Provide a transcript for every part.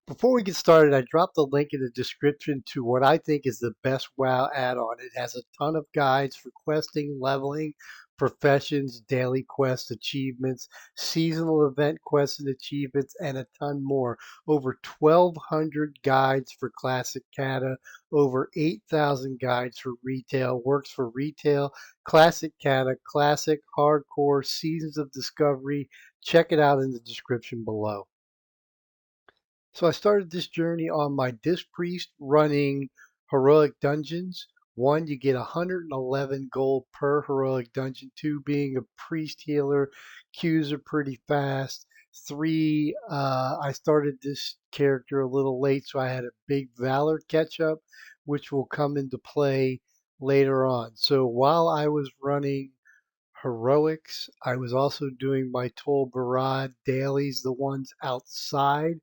Before we get started, I dropped a link in the description to what I think is the best WoW add-on. It has a ton of guides for questing, leveling, professions, daily quests, achievements, seasonal event quests and achievements, and a ton more. Over 1,200 guides for classic kata, over 8,000 guides for retail, works for retail, classic kata, classic, hardcore, seasons of discovery. Check it out in the description below. So I started this journey on my Disc Priest running heroic dungeons. One, you get 111 gold per heroic dungeon. Two, being a priest healer, queues are pretty fast. Three, I started this character a little late, so I had a big Valor catch up, which will come into play later on. So while I was running heroics, I was also doing my Tol Barad dailies, the ones outside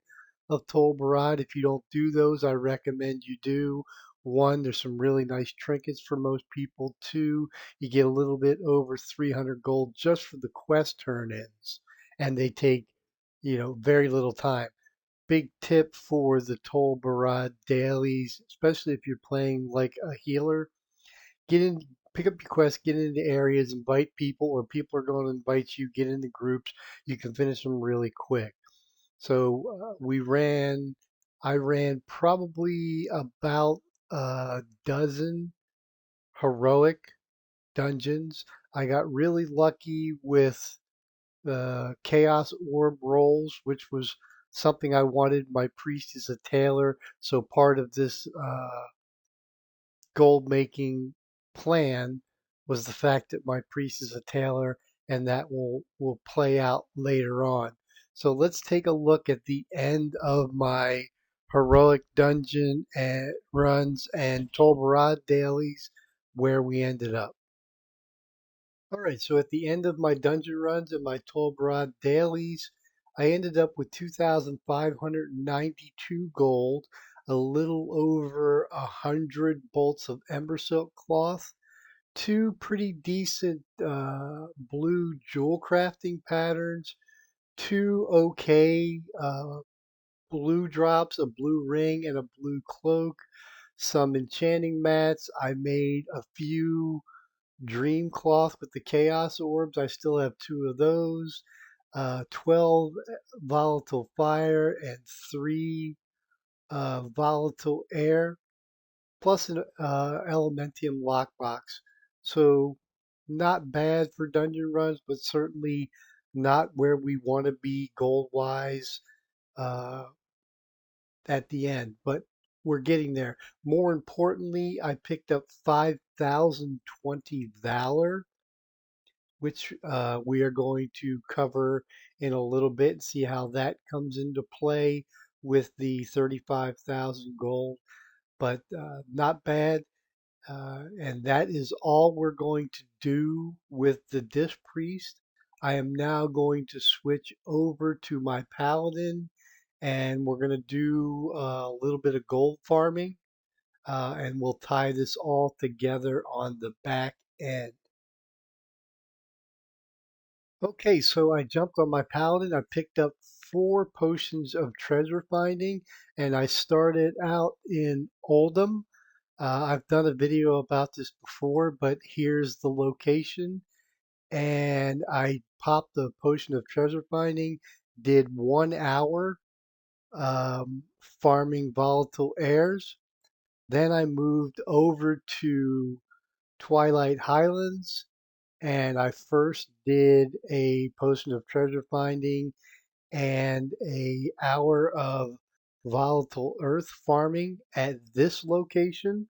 of Tol Barad. If you don't do those, I recommend you do. One, there's some really nice trinkets for most people. Two, you get a little bit over 300 gold just for the quest turn-ins, and they take, very little time. Big tip for the Tol Barad dailies, especially if you're playing like a healer. Get in, pick up your quest, get into areas, invite people, or people are going to invite you. Get into groups. You can finish them really quick. So I ran probably about a dozen heroic dungeons. I got really lucky with the Chaos Orb rolls, which was something I wanted. My priest is a tailor, so part of this gold making plan was the fact that my priest is a tailor, and that will play out later on. So let's take a look at the end of my heroic dungeon and runs and Tolbarad dailies where we ended up. All right, so at the end of my dungeon runs and my Tolbarad dailies, I ended up with 2,592 gold, a little over 100 bolts of ember silk cloth, two pretty decent blue jewel crafting patterns, two okay blue drops, a blue ring and a blue cloak, some enchanting mats. I made a few dream cloth with the chaos orbs. I still have two of those. 12 volatile fire and three volatile air, plus an elementium lockbox. So not bad for dungeon runs, but certainly not where we want to be gold wise uh, at the end. But we're getting there. More importantly, I picked up 5,020 Valor, which we are going to cover in a little bit and see how that comes into play with the 35,000 gold. But not bad. And that is all we're going to do with the Disc Priest. I am now going to switch over to my Paladin, and we're going to do a little bit of gold farming, and we'll tie this all together on the back end. Okay, so I jumped on my Paladin. I picked up 4 potions of treasure finding, and I started out in Oldham. I've done a video about this before, but here's the location. And I popped the potion of treasure finding, did 1 hour farming volatile airs. Then I moved over to Twilight Highlands, and I first did a potion of treasure finding and a hour of volatile earth farming at this location.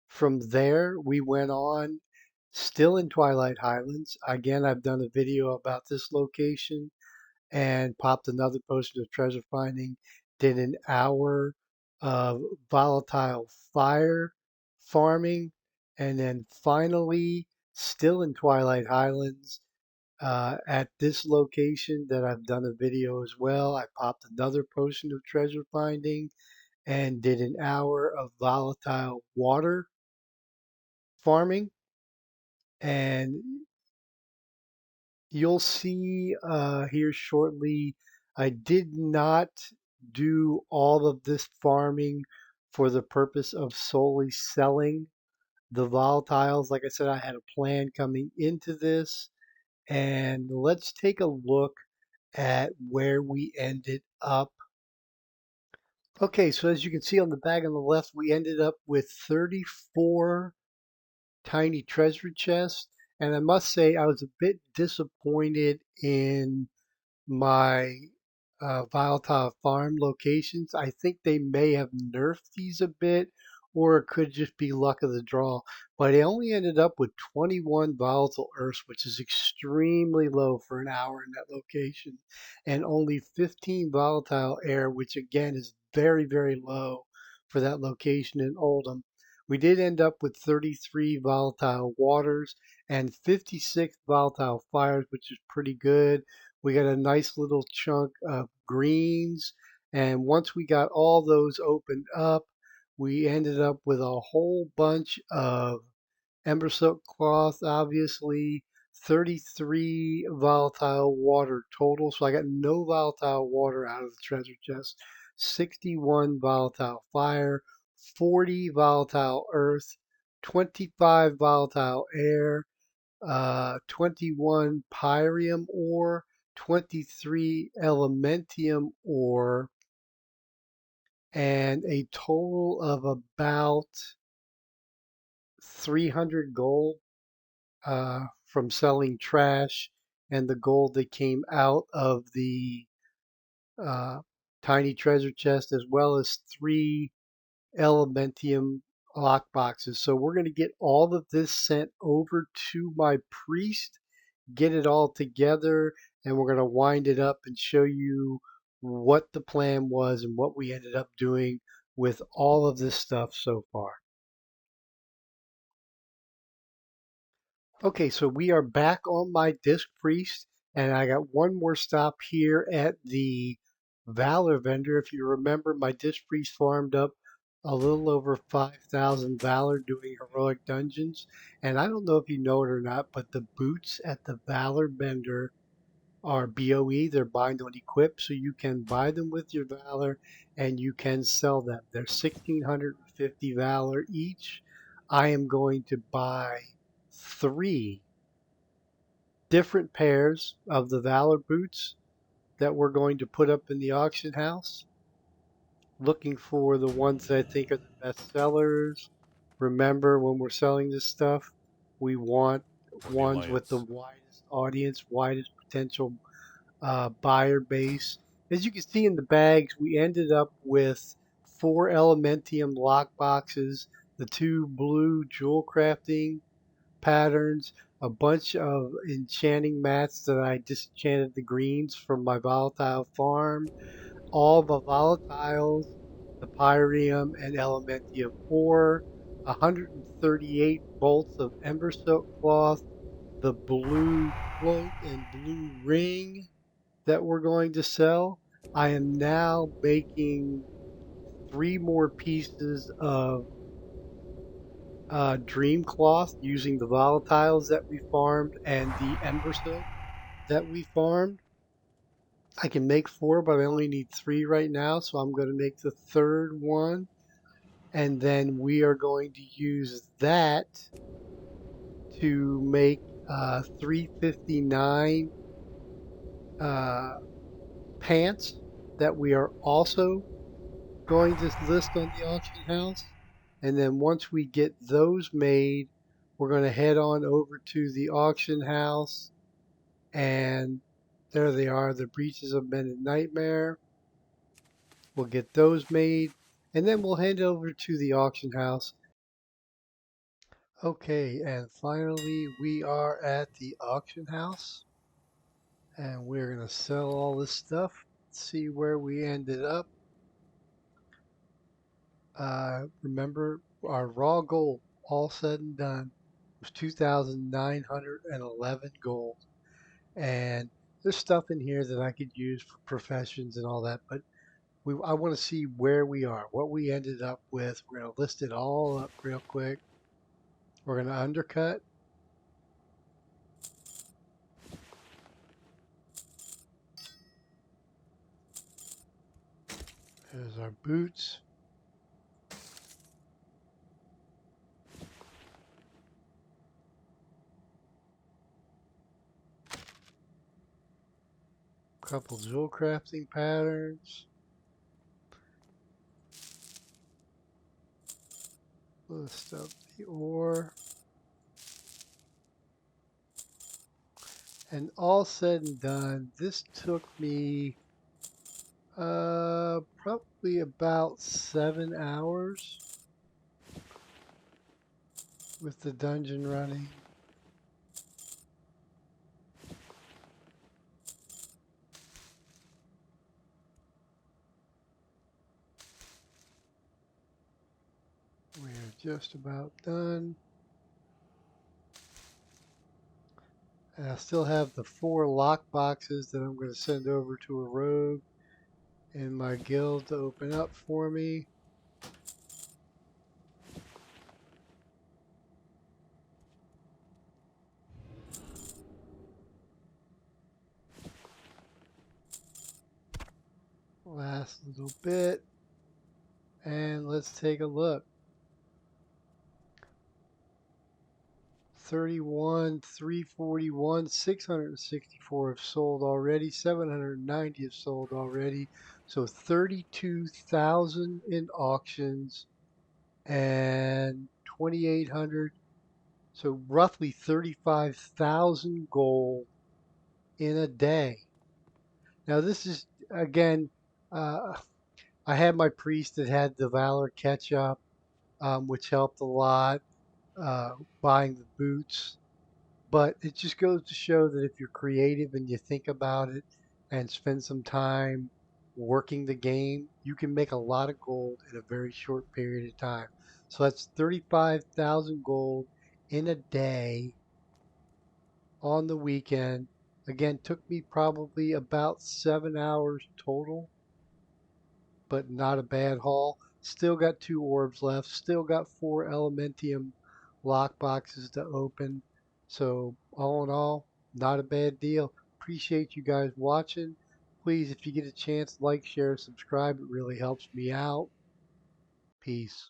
From there, we went on, still in Twilight Highlands. Again, I've done a video about this location and popped another potion of treasure finding. Did an hour of volatile fire farming. And then finally, still in Twilight Highlands, at this location that I've done a video as well, I popped another potion of treasure finding and did an hour of volatile water farming. And you'll see here shortly, I did not do all of this farming for the purpose of solely selling the volatiles. Like I said, I had a plan coming into this, and let's take a look at where we ended up. Okay, so as you can see on the bag on the left, we ended up with 34 tiny treasure chests. And I must say, I was a bit disappointed in my volatile farm locations. I think they may have nerfed these a bit, or it could just be luck of the draw. But I only ended up with 21 volatile earths, which is extremely low for an hour in that location, and only 15 volatile air, which again is very, very low for that location in Oldham. We did end up with 33 volatile waters and 56 volatile fires, which is pretty good. We got a nice little chunk of greens. And once we got all those opened up, we ended up with a whole bunch of ember silk cloth, obviously, 33 volatile water total. So I got no volatile water out of the treasure chest, 61 volatile fire, 40 volatile earth, 25 volatile air, 21 pyrium ore, 23 elementium ore, and a total of about 300 gold from selling trash and the gold that came out of the uh, tiny treasure chest, as well as 3 elementium lock boxes. So we're going to get all of this sent over to my priest, get it all together, and we're going to wind it up and show you what the plan was and what we ended up doing with all of this stuff so far. Okay, so we are back on my disc priest, and I got one more stop here at the Valor vendor. If you remember, my disc priest farmed up a little over 5,000 Valor doing heroic dungeons. And I don't know if you know it or not, but the boots at the Valor vendor are BOE. They're bind on equip, so you can buy them with your Valor and you can sell them. They're 1,650 Valor each. I am going to buy 3 different pairs of the Valor boots that we're going to put up in the auction house. Looking for the ones that I think are the best sellers. Remember, when we're selling this stuff, we want For the ones with the Alliance. widest audience, widest potential buyer base. As you can see in the bags, we ended up with 4 Elementium lock boxes, the 2 blue jewel crafting patterns, a bunch of enchanting mats that I disenchanted the greens from my volatile farm, all the volatiles, the pyrium and elementium ore, 138 bolts of ember silk cloth, the blue cloak and blue ring that we're going to sell. I am now making 3 more pieces of dream cloth using the volatiles that we farmed and the ember silk that we farmed. I can make 4, but I only need 3 right now, so I'm going to make the third one. And then we are going to use that to make 359 uh, pants that we are also going to list on the auction house. And then once we get those made, we're going to head on over to the auction house. And there they are, the breaches of men and nightmare. We'll get those made. And then we'll head over to the auction house. Okay, and finally we are at the auction house. And we're going to sell all this stuff. See where we ended up. Remember, our raw gold, all said and done, was 2,911 gold. And there's stuff in here that I could use for professions and all that, but I want to see where we are, what we ended up with. We're going to list it all up real quick. We're going to undercut. There's our boots. Couple jewel crafting patterns. List up the ore. And all said and done, this took me probably about 7 hours with the dungeon running. We're just about done. And I still have the 4 lock boxes that I'm going to send over to a rogue in my guild to open up for me. Last little bit. And let's take a look. 31, 341, 664 have sold already, 790 have sold already. So 32,000 in auctions and 2,800. So roughly 35,000 gold in a day. Now this is again, uh, I had my priest that had the Valor catch up, which helped a lot. Buying the boots. But it just goes to show that if you're creative and you think about it and spend some time working the game, you can make a lot of gold in a very short period of time. So that's 35,000 gold in a day on the weekend. Again, took me probably about 7 hours total, but not a bad haul. Still got 2 orbs left. Still got 4 elementium lock boxes to open. So all in all, not a bad deal. Appreciate you guys watching. Please, if you get a chance, like, share, subscribe. It really helps me out. Peace.